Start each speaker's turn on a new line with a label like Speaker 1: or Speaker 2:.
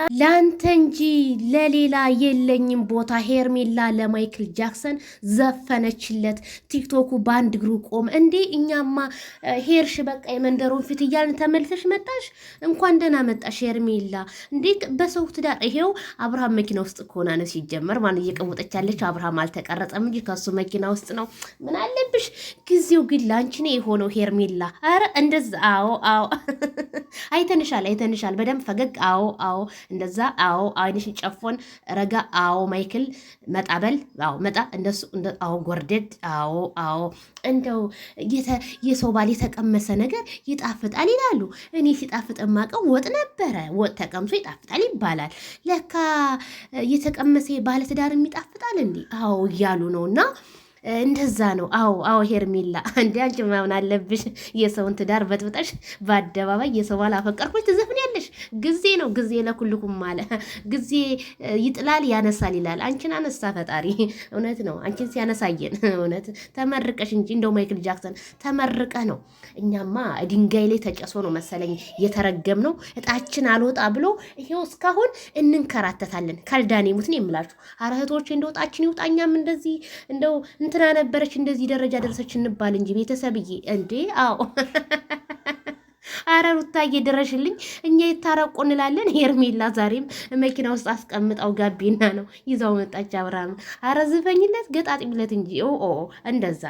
Speaker 1: ላንተ እንጂ ለሌላ የለኝም ቦታ። ሄርሜላ ለማይክል ጃክሰን ዘፈነችለት። ቲክቶኩ በአንድ እግሩ ቆም እንዴ! እኛማ ሄርሽ በቃ የመንደሩን ፊት እያልን ተመልሰሽ መጣሽ። እንኳን ደህና መጣሽ ሄርሜላ። እንዴ በሰው ትዳር ይሄው አብርሃም መኪና ውስጥ ከሆነ ነው ሲጀመር ማን እየቀወጠች ያለች። አብርሃም አልተቀረጸም እንጂ ከሱ መኪና ውስጥ ነው። ምን አለብሽ? ጊዜው ግን ላንቺ ነው የሆነው ሄርሜላ። አረ እንደዛ አዎ አይተንሻል በደንብ ፈገግ አዎ እንደዛ አዎ አይንሽን ጨፎን ረጋ አዎ ማይክል መጣበል አዎ መጣ እንደሱ አዎ ጎርደድ አዎ እንደው የሰው ባል የተቀመሰ ነገር ይጣፍጣል ይላሉ። እኔ ሲጣፍጥ የማውቀው ወጥ ነበረ። ወጥ ተቀምሶ ይጣፍጣል ይባላል። ለካ የተቀመሰ ባለ ትዳርም ይጣፍጣል እንዴ? አዎ እያሉ ነውና እንደዛ ነው። አዎ ሄርሜላ እንዴ አንቺ ማምን አለብሽ? የሰውን ትዳር በጥብጠሽ በአደባባይ የሰው ባል አፈቀርኩሽ ትዘፍኛለሽ። ጊዜ ነው ጊዜ ለኩልኩም ማለ ጊዜ ይጥላል ያነሳል ይላል። አንቺን አነሳ ፈጣሪ። እውነት ነው አንቺን ሲያነሳየን እውነት ተመርቀሽ እንጂ እንደው ማይክል ጃክሰን ተመርቀ ነው። እኛማ ድንጋይ ላይ ተጨሶ ነው መሰለኝ የተረገም ነው። እጣችን አልወጣ ብሎ ይሄው እስካሁን እንንከራተታለን። ካልዳኔ ሙት ነው የምላችሁ። ኧረ እህቶቼ እንደው እጣችን ይውጣኛም እንደዚህ እንደው እንትና ነበረች እንደዚህ ደረጃ ደረሰች እንባል እንጂ ቤተሰብዬ እንዴ! አዎ አረ ሩታዬ ድረሽልኝ፣ እኛ ይታረቁ እንላለን። ሄርሜላ ዛሬም መኪና ውስጥ አስቀምጠው ጋቢና ነው ይዛው መጣች። አብርሃም አረ ዝፈኝለት ገጣጥሚለት እንጂ እንደዛ